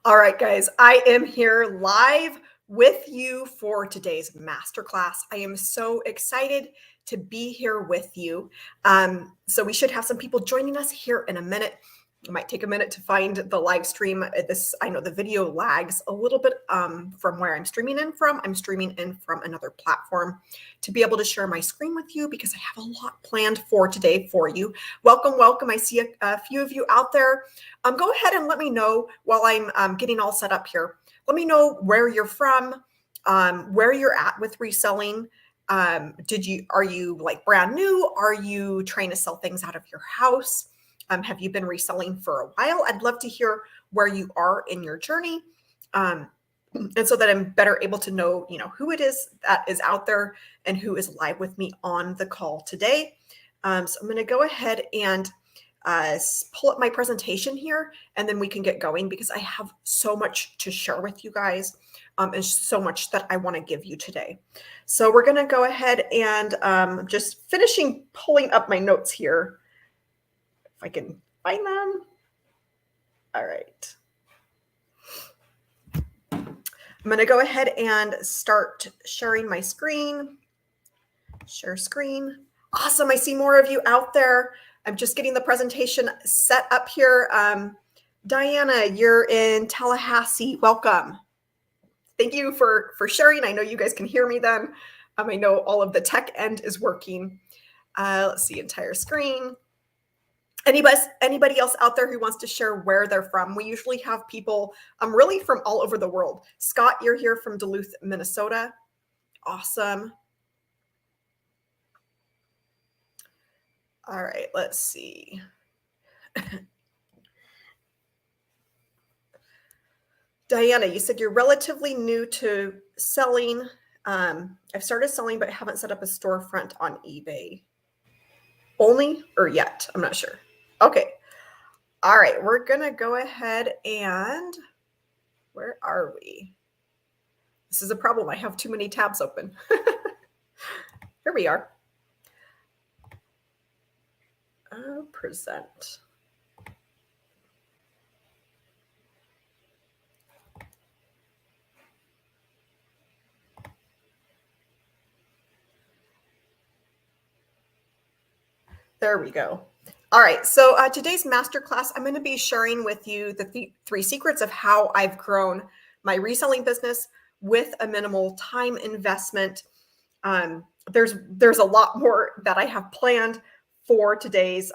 All right, guys, I am here live with you for today's masterclass. I am so excited to be here with you. So we should have some people joining us here in a minute. It might take a minute to find the live stream. I know the video lags a little bit from where I'm streaming in from. I'm streaming in from another platform to be able to share my screen with you because I have a lot planned for today for you. Welcome, welcome. I see a few of you out there. Go ahead and let me know while I'm getting all set up here. Let me know where you're from, where you're at with reselling. Are you like brand new? Are you trying to sell things out of your house? Have you been reselling for a while? I'd love to hear where you are in your journey. And so that I'm better able to know, who it is that is out there and who is live with me on the call today. So I'm going to go ahead and pull up my presentation here, and then we can get going because I have so much to share with you guys and so much that I want to give you today. So we're going to go ahead and just finishing pulling up my notes here. If I can find them. All right. I'm going to go ahead and start sharing my screen. Share screen. Awesome. I see more of you out there. I'm just getting the presentation set up here. Diana, you're in Tallahassee. Welcome. Thank you for sharing. I know you guys can hear me then. I know all of the tech end is working. Let's see, entire screen. Anybody else out there who wants to share where they're from? We usually have people really from all over the world. Scott, you're here from Duluth, Minnesota. Awesome. All right, let's see. Diana, you said you're relatively new to selling. I've started selling, but haven't set up a storefront on eBay. Only or yet? I'm not sure. Okay. All right, we're going to go ahead and where are we? This is a problem. I have too many tabs open. Here we are. Present. There we go. All right, so today's masterclass, I'm going to be sharing with you the three secrets of how I've grown my reselling business with a minimal time investment. There's a lot more that I have planned for today's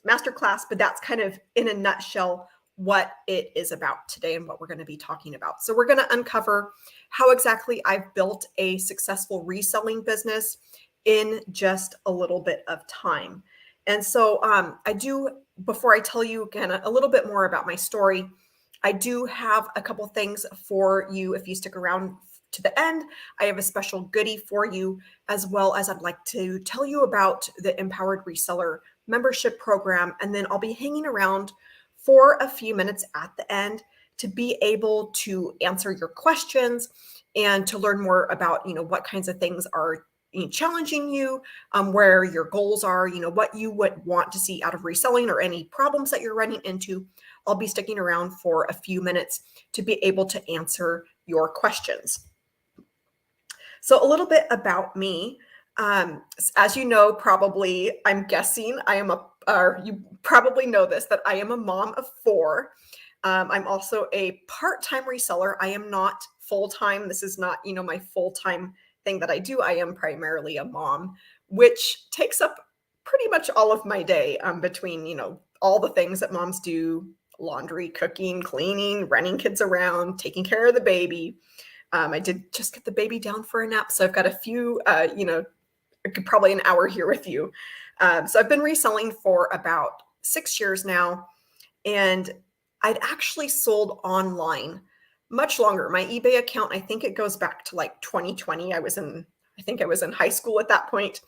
masterclass, but that's kind of in a nutshell what it is about today and what we're going to be talking about. So we're going to uncover how exactly I've built a successful reselling business in just a little bit of time. And so before I tell you again a little bit more about my story, I do have a couple things for you. If you stick around to the end, I have a special goodie for you, as well as I'd like to tell you about the Empowered Reseller membership program. And then I'll be hanging around for a few minutes at the end to be able to answer your questions and to learn more about, what kinds of things are challenging you, where your goals are, what you would want to see out of reselling or any problems that you're running into. I'll be sticking around for a few minutes to be able to answer your questions. So a little bit about me. As you know, probably, I'm guessing you probably know this, that I am a mom of 4. I'm also a part-time reseller. I am not full-time. This is not, my full-time thing that I do. I am primarily a mom, which takes up pretty much all of my day between, all the things that moms do: laundry, cooking, cleaning, running kids around, taking care of the baby. I did just get the baby down for a nap. So I've got a few, probably an hour here with you. So I've been reselling for about 6 years now. And I'd actually sold online much longer. My eBay account, I think it goes back to like 2020. I think I was in high school at that point.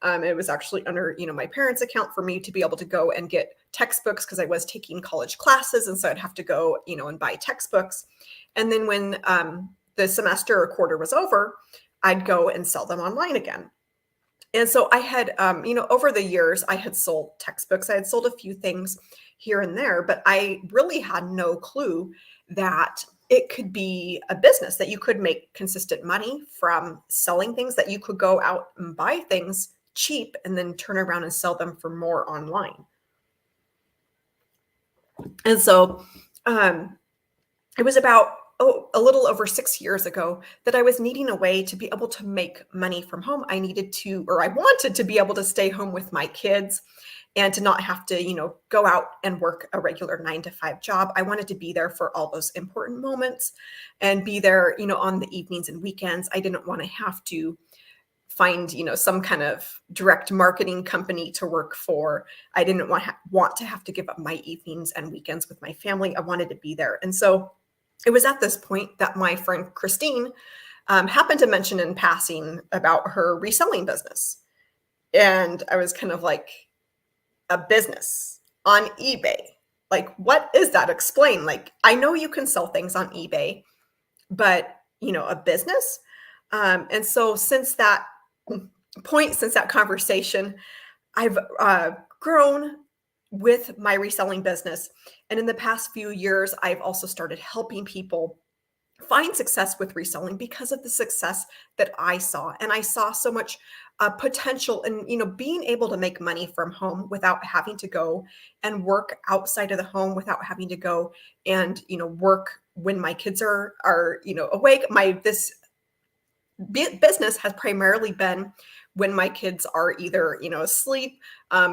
It was actually under, my parents' account for me to be able to go and get textbooks because I was taking college classes. And so I'd have to go, and buy textbooks. And then when the semester or quarter was over, I'd go and sell them online again. And so I had, over the years, I had sold textbooks. I had sold a few things here and there, but I really had no clue that it could be a business, that you could make consistent money from selling things, that you could go out and buy things cheap and then turn around and sell them for more online. And so it was about a little over 6 years ago that I was needing a way to be able to make money from home. I needed to, or I wanted to be able to stay home with my kids and to not have to, go out and work a regular 9 to 5 job. I wanted to be there for all those important moments and be there, on the evenings and weekends. I didn't want to have to find, some kind of direct marketing company to work for. I didn't want to have to give up my evenings and weekends with my family. I wanted to be there. And so it was at this point that my friend Christine happened to mention in passing about her reselling business. And I was kind of like, a business on eBay? Like, what is that? Explain. Like, I know you can sell things on eBay, but, a business? And so since that point, since that conversation, I've grown with my reselling business. And in the past few years, I've also started helping people find success with reselling because of the success that I saw. And I saw so much potential in, being able to make money from home without having to go and work outside of the home, without having to go and, work when my kids are, awake. This business has primarily been when my kids are either, asleep.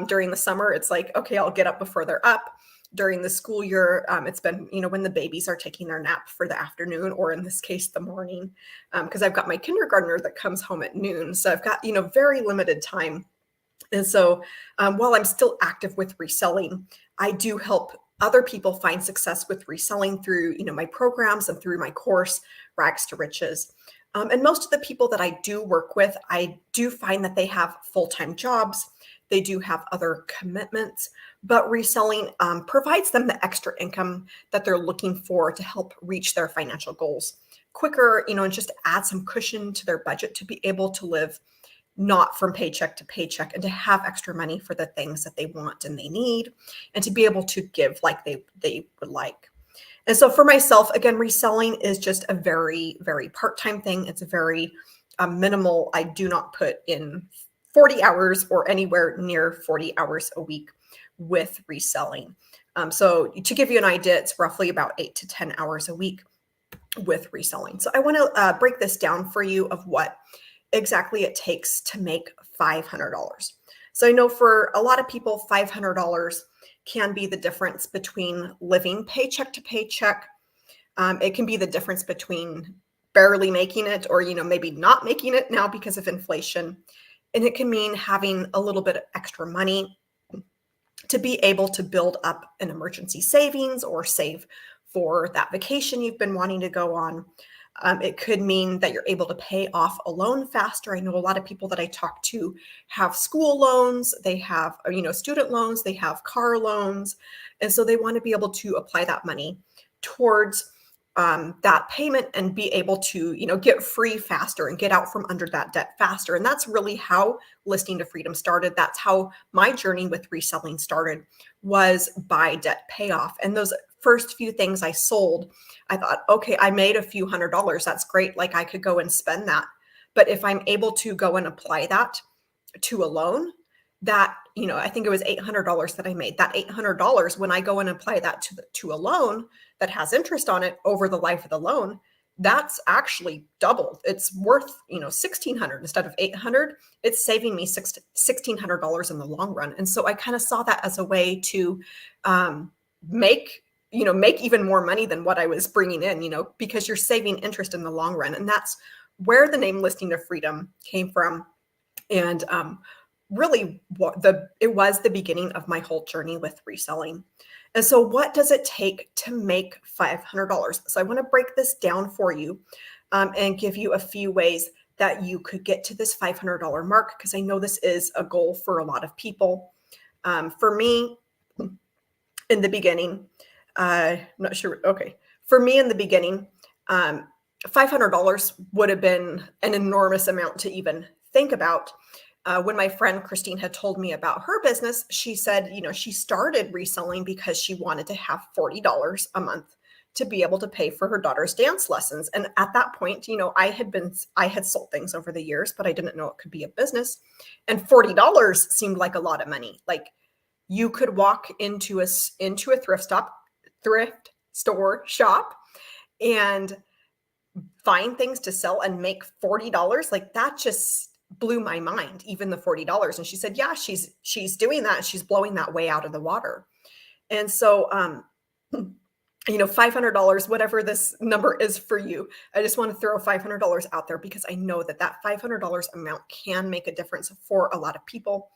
During the summer, it's like, okay, I'll get up before they're up. During the school year, it's been, when the babies are taking their nap for the afternoon, or in this case, the morning, because I've got my kindergartner that comes home at noon. So I've got, very limited time. And so while I'm still active with reselling, I do help other people find success with reselling through, my programs and through my course, Rags to Riches. And most of the people that I do work with, I do find that they have full-time jobs. They do have other commitments, but reselling provides them the extra income that they're looking for to help reach their financial goals quicker, and just add some cushion to their budget to be able to live not from paycheck to paycheck, and to have extra money for the things that they want and they need, and to be able to give like they would like. And so for myself, again, reselling is just a very, very part-time thing. It's a very minimal. I do not put in 40 hours or anywhere near 40 hours a week with reselling. So to give you an idea, it's roughly about 8 to 10 hours a week with reselling. So I want to break this down for you of what exactly it takes to make $500. So I know for a lot of people, $500 can be the difference between living paycheck to paycheck. It can be the difference between barely making it, or, maybe not making it now because of inflation. And it can mean having a little bit of extra money to be able to build up an emergency savings or save for that vacation you've been wanting to go on. It could mean that you're able to pay off a loan faster. I know a lot of people that I talk to have school loans, they have, student loans, they have car loans. And so they want to be able to apply that money towards that payment and be able to, get free faster and get out from under that debt faster. And that's really how Listing to Freedom started. That's how my journey with reselling started, was by debt payoff. And those first few things I sold, I thought, okay, I made a few $100s. That's great. Like, I could go and spend that. But if I'm able to go and apply that to a loan, that, I think it was $800 that I made. That $800, when I go and apply that to a loan that has interest on it over the life of the loan, that's actually doubled. It's worth, $1,600 instead of $800. It's saving me $1,600 in the long run. And so I kind of saw that as a way to make even more money than what I was bringing in, because you're saving interest in the long run. And that's where the name Listing to Freedom came from. And really it was the beginning of my whole journey with reselling. And so what does it take to make $500? So I want to break this down for you and give you a few ways that you could get to this $500 mark, because I know this is a goal for a lot of people. For me, in the beginning, I'm not sure. Okay. For me in the beginning, $500 would have been an enormous amount to even think about. when my friend Christine had told me about her business, she said, she started reselling because she wanted to have $40 a month to be able to pay for her daughter's dance lessons. And at that point, I had sold things over the years, but I didn't know it could be a business. And $40 seemed like a lot of money. Like, you could walk into a thrift store shop and find things to sell and make $40. Like, that just blew my mind, even the $40. And she said, yeah, she's doing that. She's blowing that way out of the water. And so, $500, whatever this number is for you, I just want to throw $500 out there because I know that $500 amount can make a difference for a lot of people.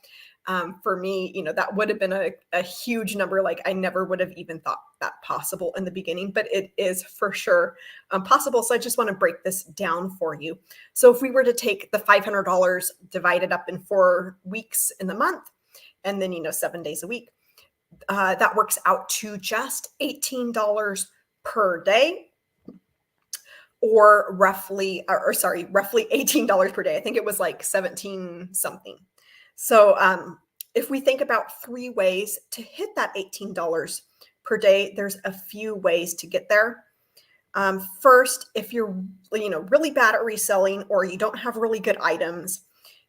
For me, that would have been a huge number. Like, I never would have even thought that possible in the beginning, but it is for sure possible. So I just want to break this down for you. So if we were to take the $500 divided up in 4 weeks in the month, and then, 7 days a week, that works out to just $18 per day, or roughly $18 per day. I think it was like 17 something. So if we think about 3 ways to hit that $18 per day, there's a few ways to get there. First, if you're really bad at reselling, or you don't have really good items,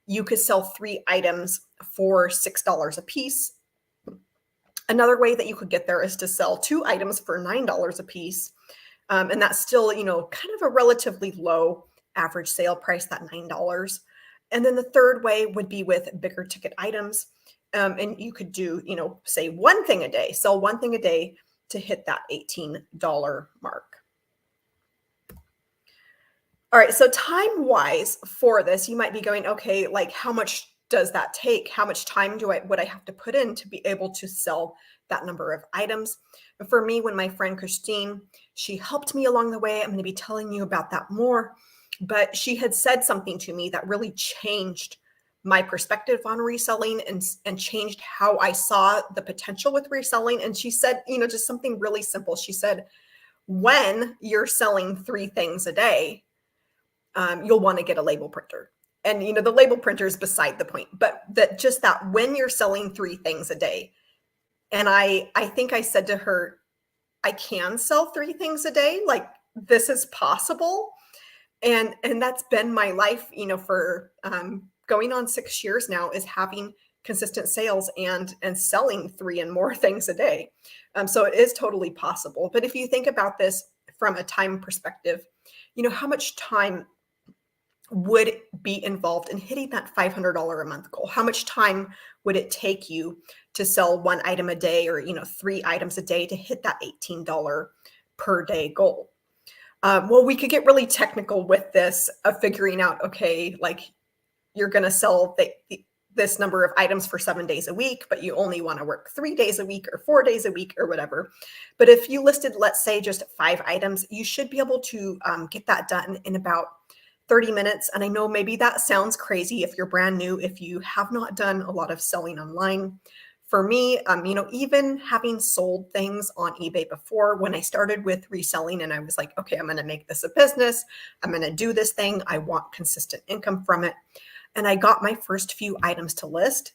you could sell 3 items for $6 a piece. Another way that you could get there is to sell 2 items for $9 a piece. And that's still, kind of a relatively low average sale price, that $9. And then the third way would be with bigger ticket items. And you could do, say one thing a day, sell one thing a day to hit that $18 mark. All right, so time-wise for this, you might be going, okay, like, how much does that take? How much time would I have to put in to be able to sell that number of items? And for me, when my friend Christine, she helped me along the way. I'm going to be telling you about that more, but she had said something to me that really changed my perspective on reselling and changed how I saw the potential with reselling. And she said, just something really simple. She said, when you're selling 3 things a day, you'll want to get a label printer. And, the label printer is beside the point, but that when you're selling 3 things a day. And I think I said to her, I can sell 3 things a day. Like, this is possible. And that's been my life, for going on 6 years now, is having consistent sales and selling 3 and more things a day. So it is totally possible. But if you think about this from a time perspective, how much time would be involved in hitting that $500 a month goal? How much time would it take you to sell 1 item a day, or 3 items a day to hit that $18 per day goal? Well, we could get really technical with this of figuring out, okay, like, you're going to sell this number of items for 7 days a week, but you only want to work 3 days a week or 4 days a week or whatever. But if you listed, let's say, just 5 items, you should be able to get that done in about 30 minutes. And I know maybe that sounds crazy if you're brand new, if you have not done a lot of selling online. For me, even having sold things on eBay before, when I started with reselling and I was like, okay, I'm going to make this a business. I'm going to do this thing. I want consistent income from it. And I got my first few items to list.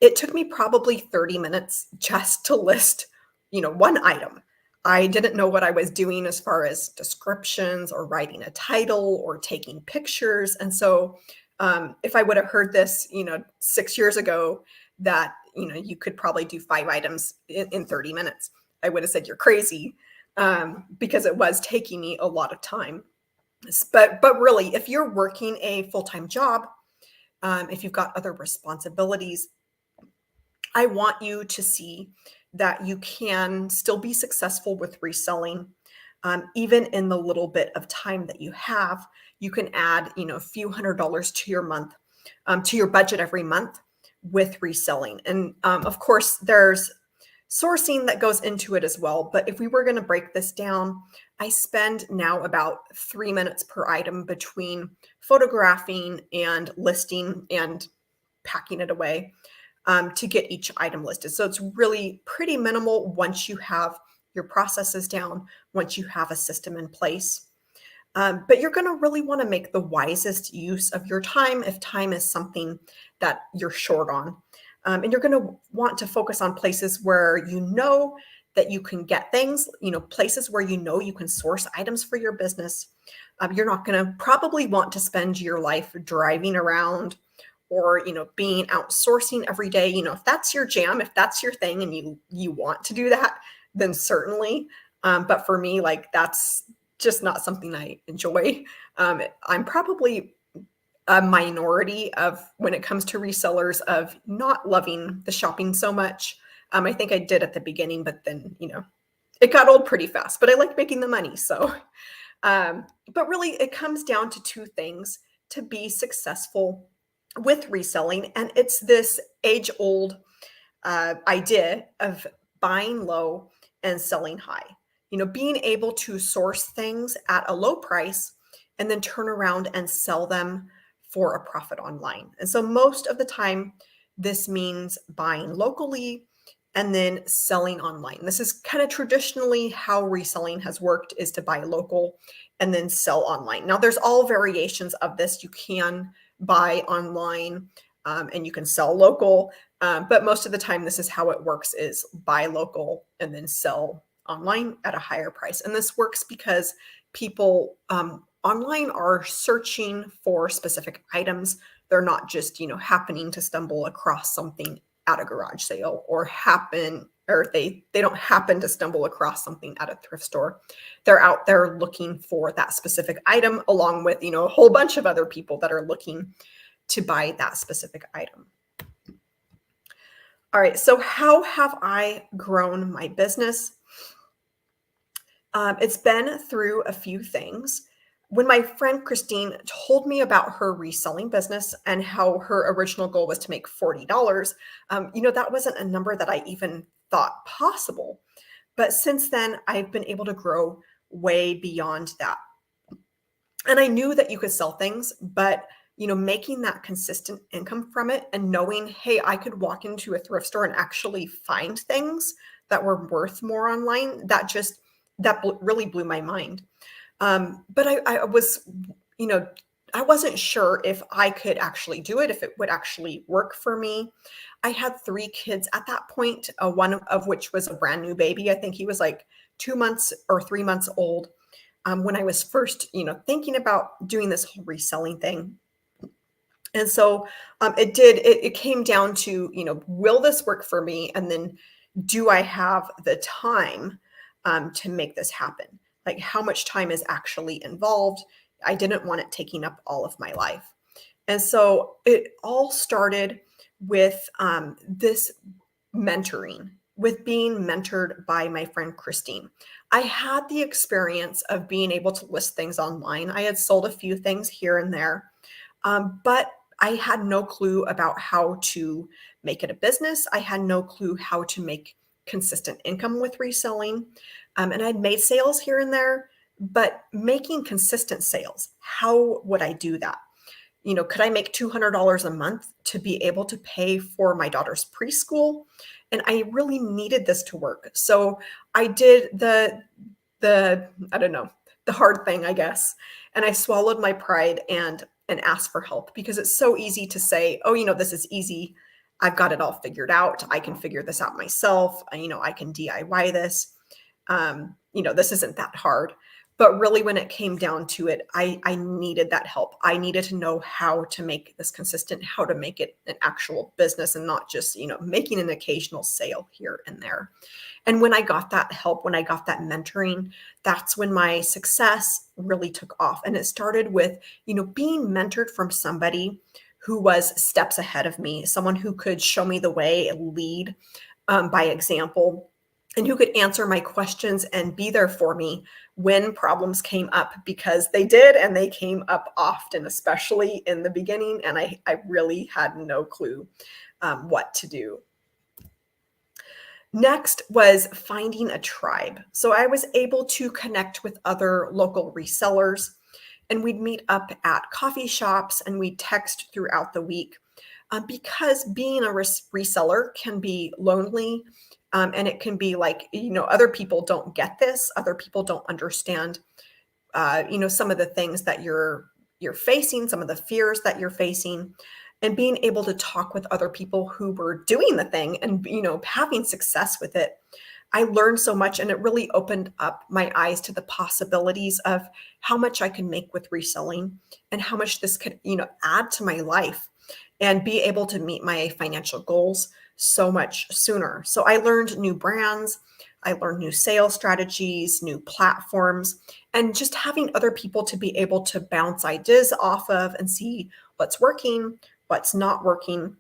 It took me probably 30 minutes just to list, 1 item. I didn't know what I was doing as far as descriptions or writing a title or taking pictures. And so if I would have heard this, 6 years ago, that, you could probably do 5 items in 30 minutes, I would have said, you're crazy, because it was taking me a lot of time. But really, if you're working a full-time job, if you've got other responsibilities, I want you to see that you can still be successful with reselling. Even in the little bit of time that you have, you can add, a few $100s to your month, to your budget every month with reselling. And of course, there's sourcing that goes into it as well. But if we were going to break this down, I spend now about 3 minutes per item between photographing and listing and packing it away to get each item listed. So it's really pretty minimal once you have your processes down, once you have a system in place. But you're going to really want to make the wisest use of your time if time is something that you're short on. And you're going to want to focus on places where you know that you can get things, places where you know you can source items for your business. You're not going to probably want to spend your life driving around or being outsourcing every day. If that's your jam, if that's your thing and you want to do that, then certainly. But for me, like, that's just not something I enjoy. I'm probably a minority of when it comes to resellers of not loving the shopping so much. I think I did at the beginning, but then it got old pretty fast. But I like making the money, so. But really, it comes down to two things to be successful with reselling, and it's this age-old idea of buying low and selling high. Being able to source things at a low price and then turn around and sell them for a profit online. And so most of the time, this means buying locally and then selling online. This is kind of traditionally how reselling has worked, is to buy local and then sell online. Now, there's all variations of this. You can buy online and you can sell local. But most of the time, this is how it works, is buy local and then sell online at a higher price. And this works because people online are searching for specific items. They're not just, happening to stumble across something at a garage sale or they don't happen to stumble across something at a thrift store. They're out there looking for that specific item along with, a whole bunch of other people that are looking to buy that specific item. All right, so how have I grown my business? It's been through a few things. When my friend Christine told me about her reselling business and how her original goal was to make $40, that wasn't a number that I even thought possible. But since then, I've been able to grow way beyond that. And I knew that you could sell things, but making that consistent income from it and knowing, hey, I could walk into a thrift store and actually find things that were worth more online, that really blew my mind. But I was, I wasn't sure if I could actually do it, if it would actually work for me. I had 3 kids at that point, one of which was a brand new baby. I think he was like 2 months or 3 months old when I was first, thinking about doing this whole reselling thing. And so it came down to, will this work for me? And then do I have the time to make this happen? Like, how much time is actually involved? I didn't want it taking up all of my life. And so it all started with this mentoring, with being mentored by my friend Christine. I had the experience of being able to list things online. I had sold a few things here and there, but I had no clue about how to make it a business. I had no clue how to make consistent income with reselling. And I'd made sales here and there, but making consistent sales, how would I do that? Could I make $200 a month to be able to pay for my daughter's preschool? And I really needed this to work. So I did the I don't know, the hard thing, I guess. And I swallowed my pride and asked for help, because it's so easy to say, oh, this is easy. I've got it all figured out. I can figure this out myself. I can DIY this. This isn't that hard. But really, when it came down to it, I needed that help. I needed to know how to make this consistent, how to make it an actual business and not just, making an occasional sale here and there. And when I got that help, when I got that mentoring, that's when my success really took off. And it started with, being mentored from somebody who was steps ahead of me, someone who could show me the way, lead by example, and who could answer my questions and be there for me when problems came up, because they did, and they came up often, especially in the beginning. And I really had no clue what to do. Next was finding a tribe. So I was able to connect with other local resellers, and we'd meet up at coffee shops and we'd text throughout the week, because being a reseller can be lonely. And it can be like, other people don't get this. Other people don't understand some of the things that you're facing, some of the fears that you're facing, and being able to talk with other people who were doing the thing and having success with it. I learned so much, and it really opened up my eyes to the possibilities of how much I can make with reselling and how much this could, add to my life and be able to meet my financial goals so much sooner. So I learned new brands, I learned new sales strategies, new platforms, and just having other people to be able to bounce ideas off of and see what's working, what's not working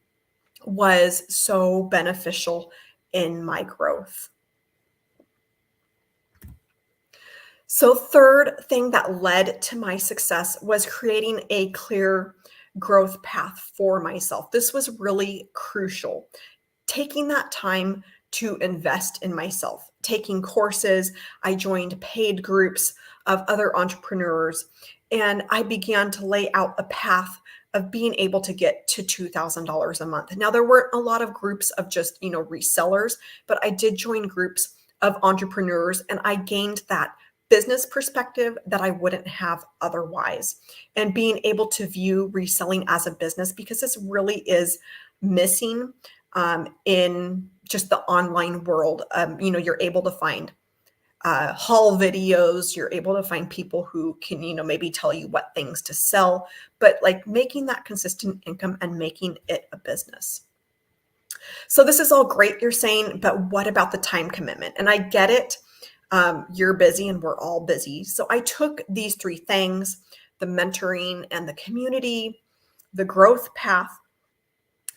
was so beneficial in my growth. So third thing that led to my success was creating a clear growth path for myself. This was really crucial. Taking that time to invest in myself, taking courses, I joined paid groups of other entrepreneurs, and I began to lay out a path of being able to get to $2,000 a month. Now, there weren't a lot of groups of just, resellers, but I did join groups of entrepreneurs, and I gained that business perspective that I wouldn't have otherwise. And being able to view reselling as a business, because this really is missing in just the online world. You're able to find haul videos, you're able to find people who can, maybe tell you what things to sell, but like making that consistent income and making it a business. So this is all great, you're saying, but what about the time commitment? And I get it. You're busy and we're all busy. So I took these three things, the mentoring and the community, the growth path,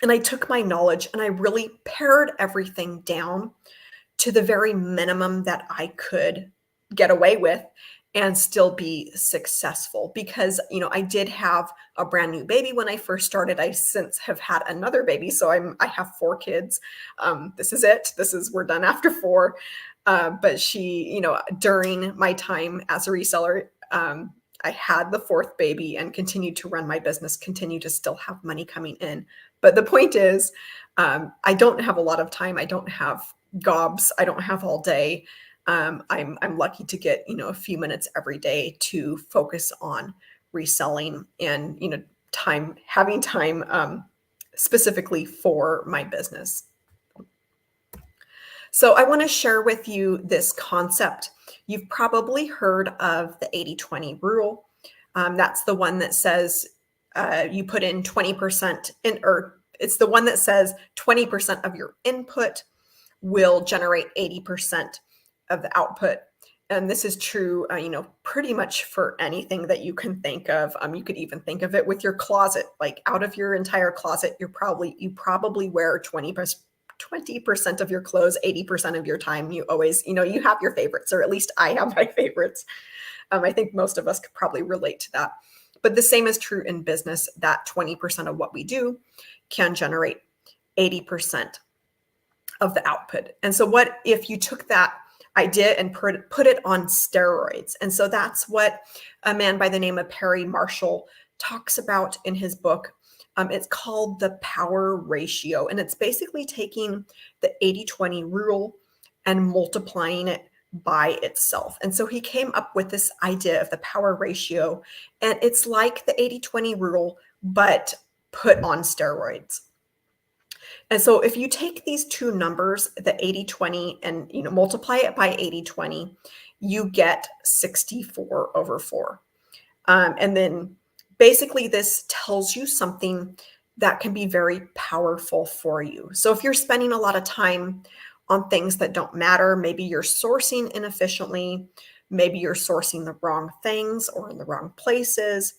and I took my knowledge and I really pared everything down to the very minimum that I could get away with and still be successful. Because, I did have a brand new baby when I first started. I since have had another baby. So I have 4 kids. This is it. We're done after 4. But she, during my time as a reseller, I had the 4th baby and continued to run my business, continue to still have money coming in. But the point is, I don't have a lot of time. I don't have gobs. I don't have all day. I'm lucky to get, a few minutes every day to focus on reselling and, having time specifically for my business. So I want to share with you this concept. You've probably heard of the 80-20 rule. That's the one that says you put in 20% in, or it's the one that says 20% of your input will generate 80% of the output. And this is true, pretty much for anything that you can think of. You could even think of it with your closet. Like out of your entire closet, you probably wear 20% of your clothes, 80% of your time. You always, you have your favorites, or at least I have my favorites. I think most of us could probably relate to that. But the same is true in business, that 20% of what we do can generate 80% of the output. And so what if you took that idea and put it on steroids? And so that's what a man by the name of Perry Marshall talks about in his book. It's called the power ratio, and it's basically taking the 80-20 rule and multiplying it by itself. And so he came up with this idea of the power ratio, and it's like the 80-20 rule, but put on steroids. And so if you take these two numbers, the 80-20, and multiply it by 80-20, you get 64/4. And then basically this tells you something that can be very powerful for you. So if you're spending a lot of time on things that don't matter, maybe you're sourcing inefficiently, maybe you're sourcing the wrong things or in the wrong places,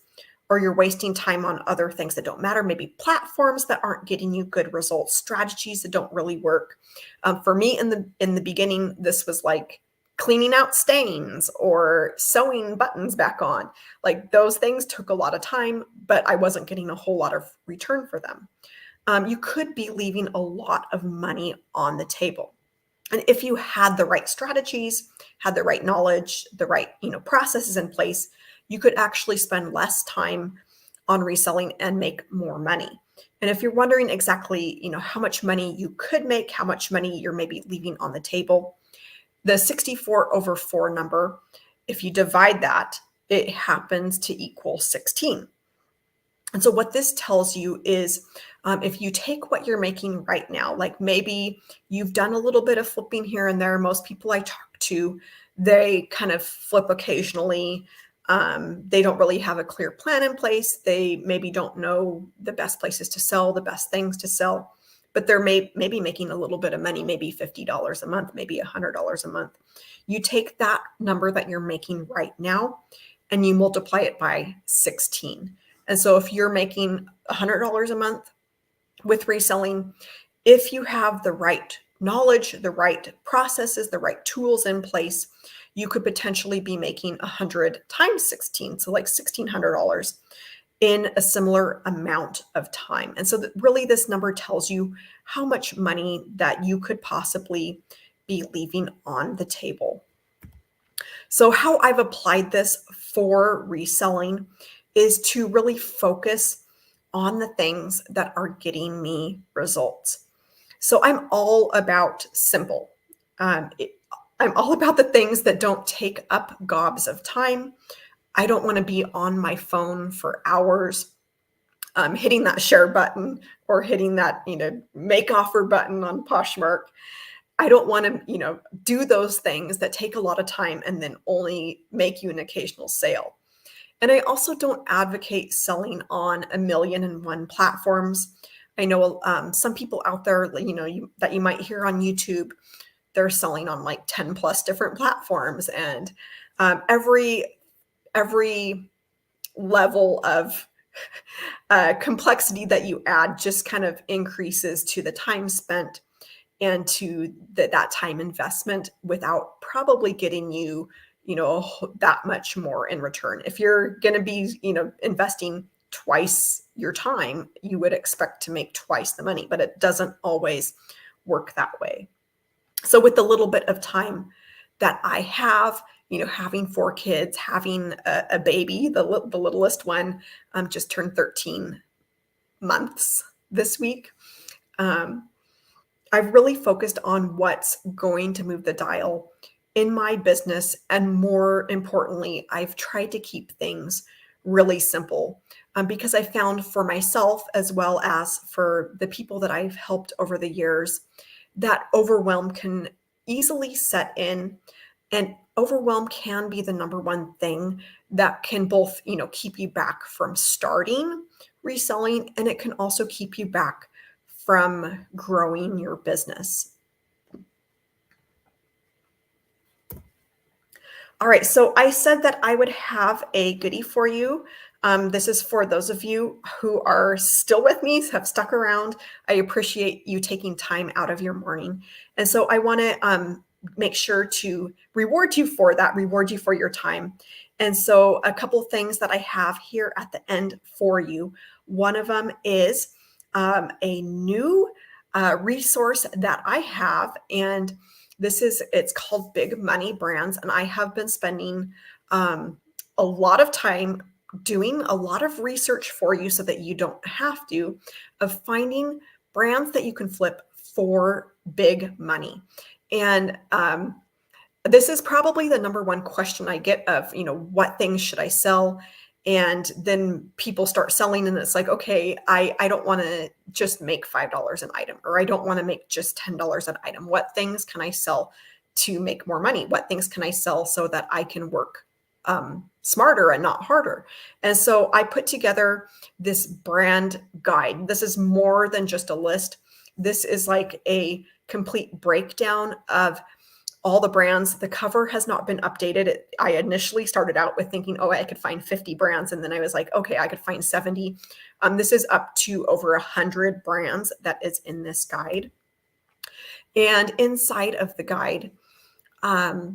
or you're wasting time on other things that don't matter, maybe platforms that aren't getting you good results, strategies that don't really work. For me in the beginning, this was like cleaning out stains or sewing buttons back on. Like those things took a lot of time, but I wasn't getting a whole lot of return for them. You could be leaving a lot of money on the table. And if you had the right strategies, had the right knowledge, the right processes in place, you could actually spend less time on reselling and make more money. And if you're wondering exactly, how much money you could make, how much money you're maybe leaving on the table, the 64/4 number, if you divide that it happens to equal 16. And so what this tells you is if you take what you're making right now, like maybe you've done a little bit of flipping here and there. Most people I talk to, they kind of flip occasionally. They don't really have a clear plan in place. They maybe don't know the best places to sell, the best things to sell, but they're maybe making a little bit of money, maybe $50 a month, maybe $100 a month. You take that number that you're making right now and you multiply it by 16. And so if you're making $100 a month with reselling, if you have the right knowledge, the right processes, the right tools in place, you could potentially be making 100 times 16, so like $1,600 in a similar amount of time. And so really this number tells you how much money that you could possibly be leaving on the table. So how I've applied this for reselling is to really focus on the things that are getting me results. So I'm all about simple. I'm all about the things that don't take up gobs of time. I don't want to be on my phone for hours, hitting that share button or hitting that, make offer button on Poshmark. I don't want to, do those things that take a lot of time and then only make you an occasional sale. And I also don't advocate selling on 1,000,001 platforms. I know some people out there, that you might hear on YouTube, they're selling on like 10 plus different platforms, and every level of complexity that you add just kind of increases to the time spent and to that time investment without probably getting you, that much more in return. If you're going to be, investing twice your time, you would expect to make twice the money, but it doesn't always work that way. So with the little bit of time that I have, having 4 kids, having a baby, the littlest one just turned 13 months this week. I've really focused on what's going to move the dial in my business. And more importantly, I've tried to keep things really simple because I found for myself, as well as for the people that I've helped over the years, that overwhelm can easily set in, and overwhelm can be the number one thing that can both, keep you back from starting reselling, and it can also keep you back from growing your business. All right, so I said that I would have a goodie for you. This is for those of you who are still with me, have stuck around. I appreciate you taking time out of your morning. And so I want to make sure to reward you for that, reward you for your time. And so a couple things that I have here at the end for you. One of them is a new resource that I have, and it's called Big Money Brands. And I have been spending a lot of time doing a lot of research for you so that you don't have to, of finding brands that you can flip for big money. And this is probably the number one question I get of, what things should I sell? And then people start selling and it's like, okay, I don't want to just make $5 an item, or I don't want to make just $10 an item. What things can I sell to make more money? What things can I sell so that I can work smarter and not harder? And so I put together this brand guide. This is more than just a list. This is like a complete breakdown of all the brands. The cover has not been updated. I initially started out with thinking, I could find 50 brands. And then I was like, okay, I could find 70. This is up to over 100 brands that is in this guide. And inside of the guide, I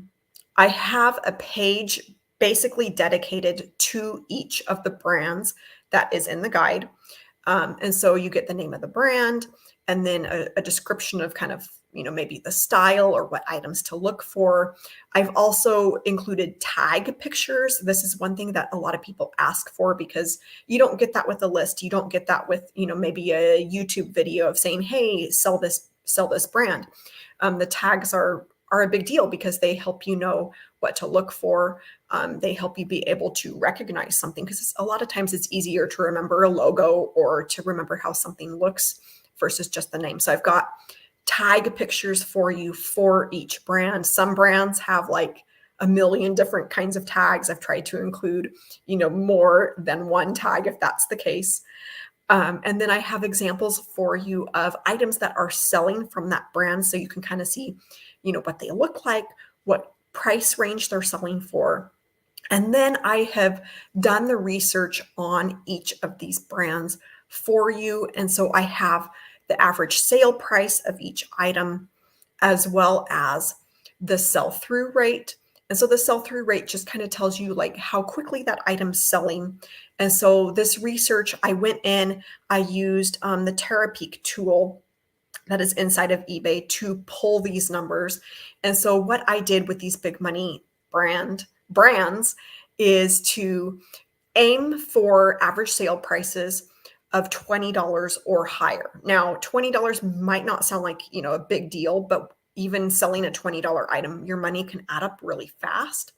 have a page basically dedicated to each of the brands that is in the guide. And so you get the name of the brand and then a description of kind of, maybe the style or what items to look for. I've also included tag pictures. This is one thing that a lot of people ask for because you don't get that with a list. You don't get that with, maybe a YouTube video of saying, hey, sell this brand. The tags are a big deal because they help you know what to look for. They help you be able to recognize something, because a lot of times it's easier to remember a logo or to remember how something looks versus just the name. So I've got tag pictures for you for each brand. Some brands have like a million different kinds of tags. I've tried to include, more than one tag if that's the case. And then I have examples for you of items that are selling from that brand, so you can kind of see, what they look like, what price range they're selling for. And then I have done the research on each of these brands for you. And so I have the average sale price of each item, as well as the sell-through rate. And so the sell-through rate just kind of tells you like how quickly that item's selling. And so this research, I went in, I used the TerraPeak tool that is inside of eBay to pull these numbers. And so what I did with these big money brands is to aim for average sale prices of $20 or higher. Now, $20 might not sound like, a big deal, but even selling a $20 item, your money can add up really fast.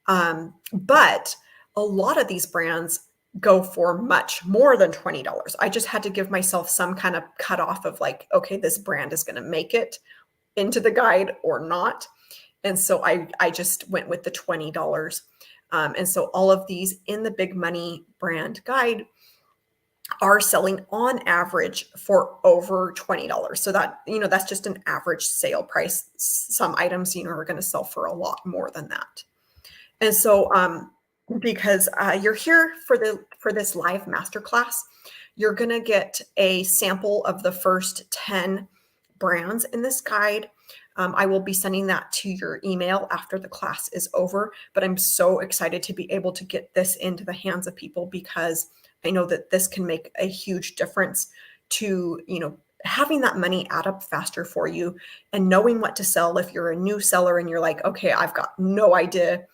But a lot of these brands go for much more than $20. I just had to give myself some kind of cutoff of like, okay, this brand is going to make it into the guide or not. And so I just went with the $20. And so all of these in the big money brand guide are selling on average for over $20. So that, that's just an average sale price. Some items, are going to sell for a lot more than that. And so because you're here for this live masterclass, you're going to get a sample of the first 10 brands in this guide. I will be sending that to your email after the class is over, but I'm so excited to be able to get this into the hands of people, because I know that this can make a huge difference to, having that money add up faster for you and knowing what to sell. If you're a new seller and you're like, okay, I've got no idea.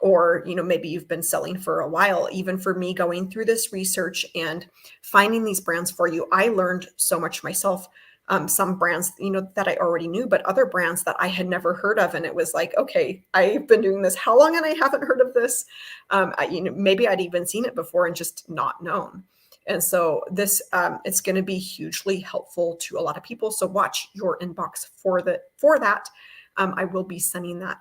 Or, maybe you've been selling for a while. Even for me, going through this research and finding these brands for you, I learned so much myself. Some brands, that I already knew, but other brands that I had never heard of. And it was like, okay, I've been doing this how long and I haven't heard of this? Maybe I'd even seen it before and just not known. And so this, it's going to be hugely helpful to a lot of people. So watch your inbox for that. I will be sending that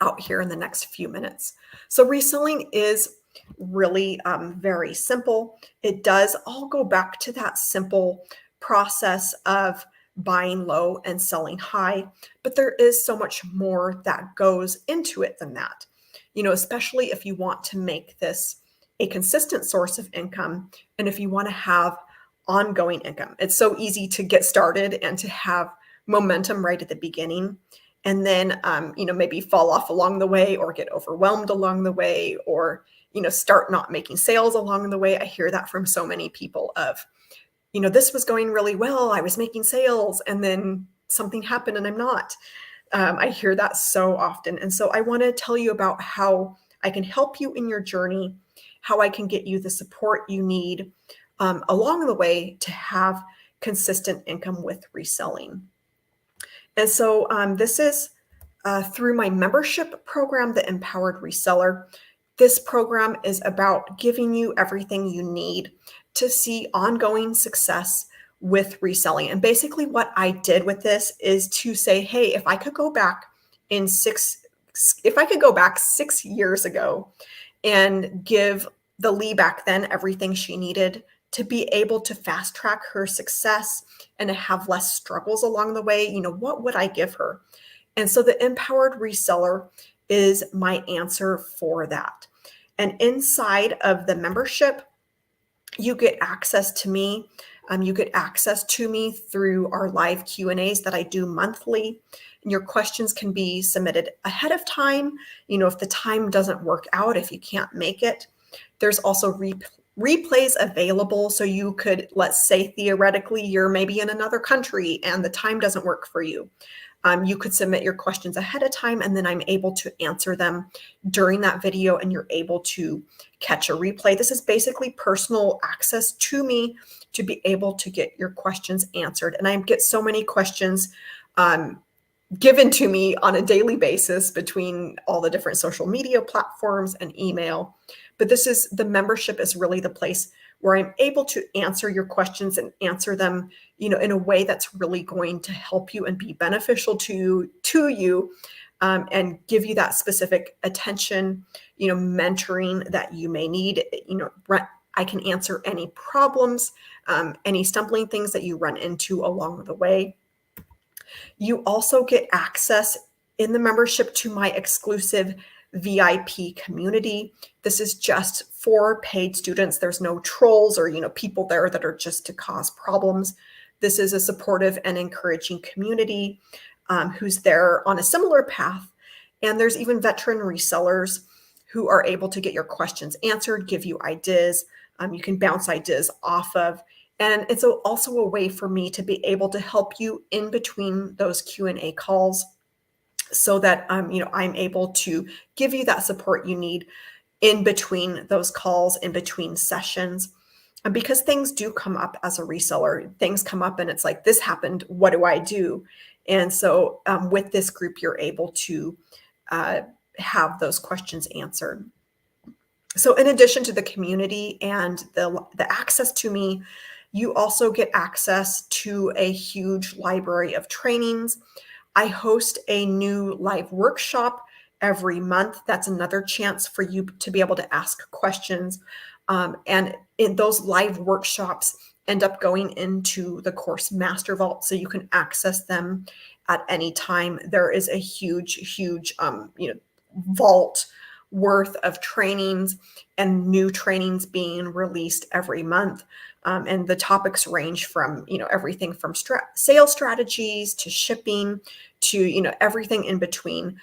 out here in the next few minutes. So reselling is really very simple. It does all go back to that simple process of buying low and selling high, but there is so much more that goes into it than that, especially if you want to make this a consistent source of income. And if you want to have ongoing income, it's so easy to get started and to have momentum right at the beginning. And then, maybe fall off along the way, or get overwhelmed along the way, or, start not making sales along the way. I hear that from so many people of, this was going really well, I was making sales, and then something happened and I'm not. I hear that so often. And so I want to tell you about how I can help you in your journey, how I can get you the support you need along the way to have consistent income with reselling. And so this is through my membership program, the Empowered Reseller. This program is about giving you everything you need to see ongoing success with reselling. And basically what I did with this is to say, hey, if I could go back 6 years ago and give the Lee back then everything she needed to be able to fast track her success and to have less struggles along the way, what would I give her? And so the Empowered Reseller is my answer for that. And inside of the membership, you get access to me. You get access to me through our live Q&As that I do monthly. And your questions can be submitted ahead of time. If the time doesn't work out, if you can't make it, there's also replays available. So you could, let's say theoretically, you're maybe in another country and the time doesn't work for you. You could submit your questions ahead of time, and then I'm able to answer them during that video, and you're able to catch a replay. This is basically personal access to me to be able to get your questions answered. And I get so many questions given to me on a daily basis between all the different social media platforms and email. But the membership is really the place where I'm able to answer your questions and answer them, in a way that's really going to help you and be beneficial to you, and give you that specific attention, mentoring that you may need. I can answer any problems, any stumbling things that you run into along the way. You also get access in the membership to my exclusive VIP community. This is just for paid students. There's no trolls or, people there that are just to cause problems. This is a supportive and encouraging community, who's there on a similar path. And there's even veteran resellers who are able to get your questions answered, give you ideas. You can bounce ideas off of. And it's also a way for me to be able to help you in between those Q&A calls, so that I'm able to give you that support you need in between those calls, in between sessions. And because things do come up as a reseller, things come up and it's like, this happened, what do I do? And so with this group, you're able to have those questions answered. So in addition to the community and the access to me, you also get access to a huge library of trainings. I host a new live workshop every month. That's another chance for you to be able to ask questions. And in those live workshops end up going into the course Master Vault, so you can access them at any time. There is a huge vault worth of trainings and new trainings being released every month. And the topics range from, everything from sales strategies to shipping to, everything in between,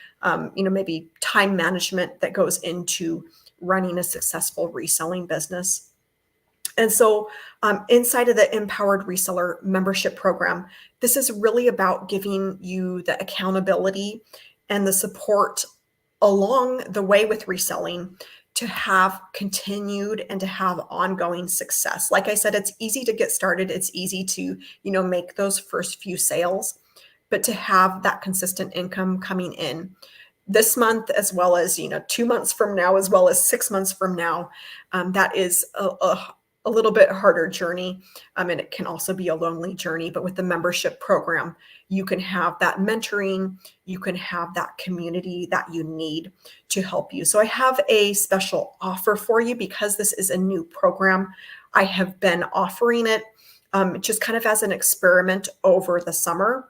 maybe time management that goes into running a successful reselling business. And so inside of the Empowered Reseller membership program, this is really about giving you the accountability and the support along the way with reselling to have continued and to have ongoing success. Like I said, it's easy to get started. It's easy to, make those first few sales, but to have that consistent income coming in this month, as well as, 2 months from now, as well as 6 months from now, that is a little bit harder journey. And it can also be a lonely journey, but with the membership program, you can have that mentoring, you can have that community that you need to help you. So I have a special offer for you because this is a new program. I have been offering it just kind of as an experiment over the summer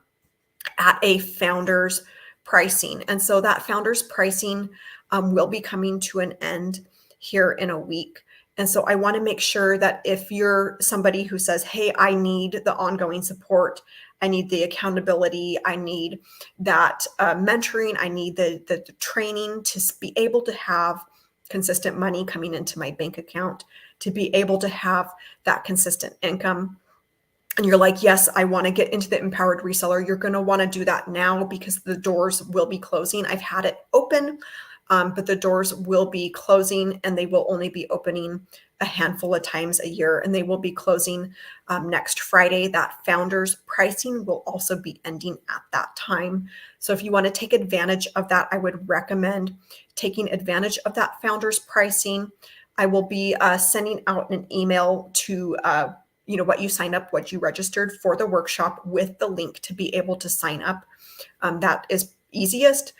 at a founder's pricing. And so that founder's pricing will be coming to an end here in a week. And so I want to make sure that if you're somebody who says, hey, I need the ongoing support, I need the accountability, I need that mentoring, I need the training to be able to have consistent money coming into my bank account, to be able to have that consistent income. And you're like, yes, I want to get into the Empowered Reseller. You're going to want to do that now because the doors will be closing. I've had it open, but the doors will be closing, and they will only be opening a handful of times a year, and they will be closing next Friday. That founder's pricing will also be ending at that time. So if you want to take advantage of that, I would recommend taking advantage of that founder's pricing. I will be sending out an email to what you signed up, what you registered for the workshop, with the link to be able to sign up. That is easiest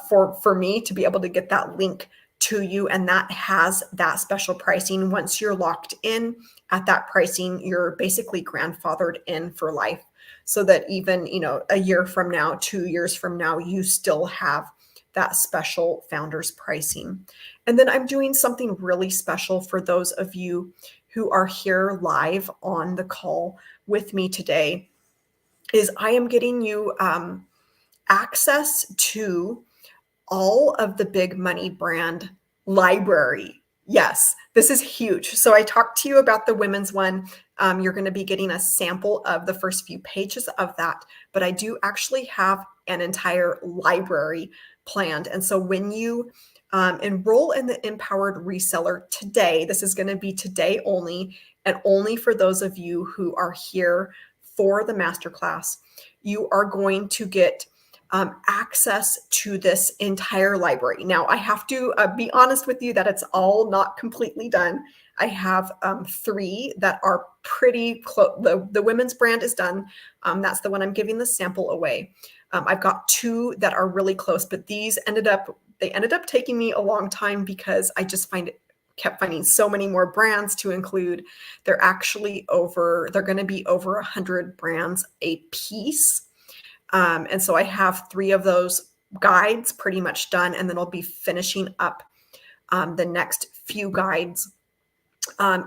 for me to be able to get that link to you, and that has that special pricing. Once you're locked in at that pricing, you're basically grandfathered in for life, so that even a year from now, 2 years from now, you still have that special founder's pricing. And then I'm doing something really special for those of you who are here live on the call with me today. Is I am getting you access to all of the Big Money brand library. Yes, this is huge. So I talked to you about the women's one. You're going to be getting a sample of the first few pages of that, but I do actually have an entire library planned. And so when you enroll in the Empowered Reseller today, this is going to be today only, and only for those of you who are here for the masterclass, you are going to get access to this entire library. Now, I have to be honest with you that it's all not completely done. I have 3 that are pretty close. The women's brand is done. That's the one I'm giving the sample away. I've got 2 that are really close, but these ended up taking me a long time because I just kept finding so many more brands to include. They're going to be over 100 brands a piece. And so I have 3 of those guides pretty much done, and then I'll be finishing up the next few guides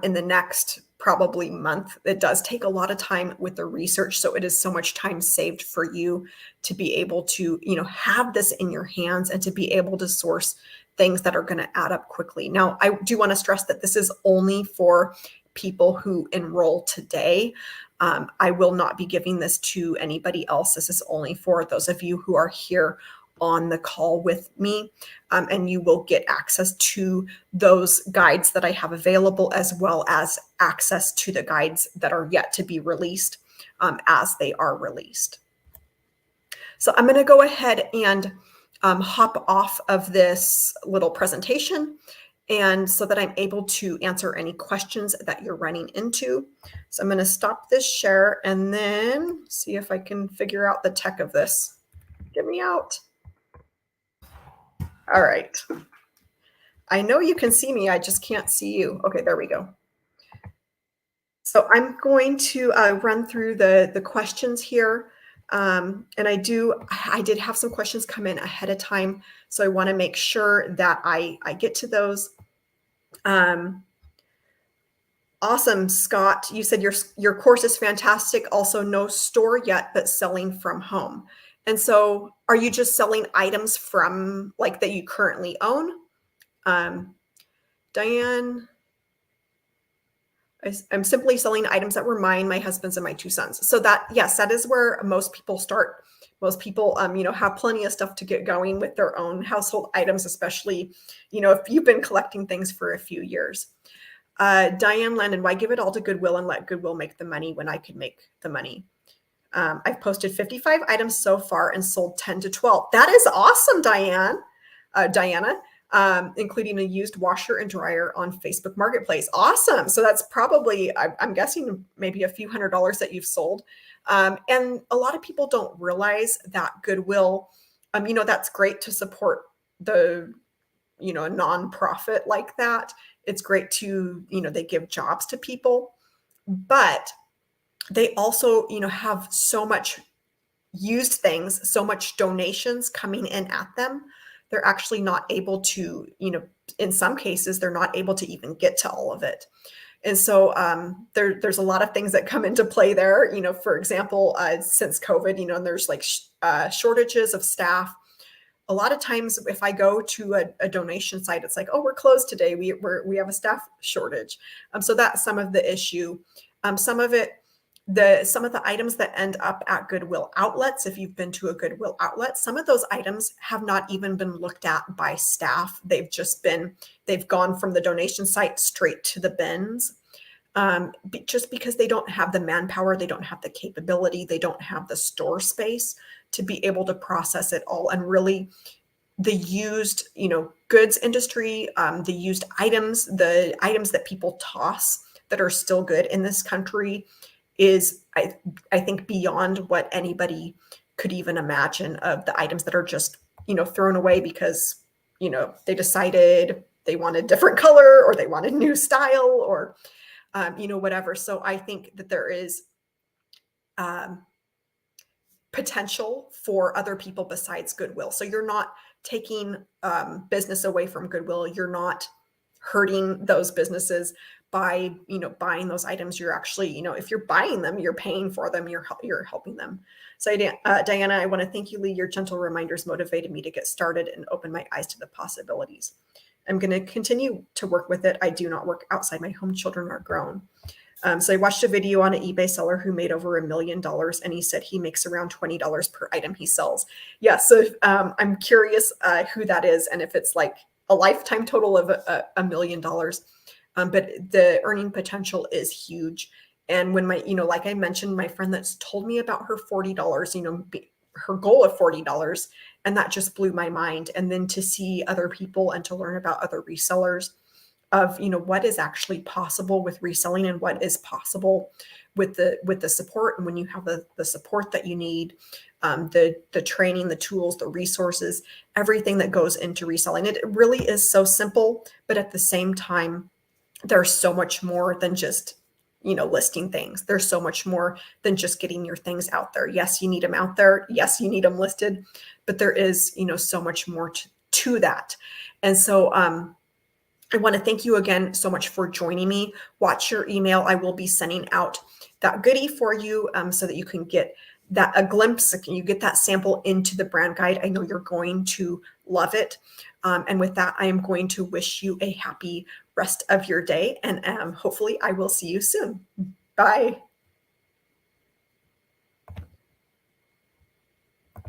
in the next probably month. It does take a lot of time with the research, so it is so much time saved for you to be able to, have this in your hands and to be able to source things that are going to add up quickly. Now, I do want to stress that this is only for people who enroll today. I will not be giving this to anybody else. This is only for those of you who are here on the call with me, and you will get access to those guides that I have available, as well as access to the guides that are yet to be released as they are released. So I'm going to go ahead and hop off of this little presentation, and so that I'm able to answer any questions that you're running into. So I'm going to stop this share and then see if I can figure out the tech of this. Get me out. All right. I know you can see me. I just can't see you. Okay, there we go. So I'm going to run through the questions here. And I did have some questions come in ahead of time. So I want to make sure that I get to those. Awesome, Scott. You said your course is fantastic. Also, no store yet, but selling from home. And so are you just selling items from that you currently own? Diane, I'm simply selling items that were mine, my husband's, and my 2 sons. So yes, that is where most people start. Most people, have plenty of stuff to get going with their own household items, especially, if you've been collecting things for a few years. Diane Landon, why give it all to Goodwill and let Goodwill make the money when I could make the money? I've posted 55 items so far and sold 10 to 12. That is awesome, Diana, including a used washer and dryer on Facebook Marketplace. Awesome. So that's probably, I'm guessing, maybe a few $100s that you've sold. And a lot of people don't realize that Goodwill, that's great to support a nonprofit like that. It's great to, they give jobs to people, but they also, have so much used things, so much donations coming in at them. They're actually not able to, in some cases, they're not able to even get to all of it. And so there's a lot of things that come into play there. For example, since COVID, and there's shortages of staff. A lot of times if I go to a donation site, it's like, oh, we're closed today. We have a staff shortage. So that's some of the issue. Some of the items that end up at Goodwill outlets, if you've been to a Goodwill outlet, some of those items have not even been looked at by staff. They've gone from the donation site straight to the bins, just because they don't have the manpower, they don't have the capability, they don't have the store space to be able to process it all. And really, the used, goods industry, the used items, the items that people toss that are still good in this country is, I think, beyond what anybody could even imagine, of the items that are just, thrown away because, they decided they wanted different color or they wanted new style or, whatever. So I think that there is potential for other people besides Goodwill. So you're not taking business away from Goodwill. You're not hurting those businesses by, buying those items. You're actually, if you're buying them, you're paying for them, you're helping them. So Diana, I want to thank you, Lee. Your gentle reminders motivated me to get started and open my eyes to the possibilities. I'm going to continue to work with it. I do not work outside my home. Children are grown. So I watched a video on an eBay seller who made over $1 million, and he said he makes around $20 per item he sells. Yeah, so I'm curious who that is, and if it's like a lifetime total of $1 million. But the earning potential is huge. And when like I mentioned, my friend that's told me about her $40, her goal of $40. And that just blew my mind. And then to see other people and to learn about other resellers of, what is actually possible with reselling and what is possible with the support. And when you have the support that you need, the training, the tools, the resources, everything that goes into reselling, it really is so simple, but at the same time, there's so much more than just, listing things. There's so much more than just getting your things out there. Yes, you need them out there. Yes, you need them listed, but there is, so much more to that. And so, I want to thank you again so much for joining me. Watch your email. I will be sending out that goodie for you, so that you can get a glimpse, you get that sample into the brand guide. I know you're going to love it. And with that, I am going to wish you a happy rest of your day. And hopefully I will see you soon. Bye.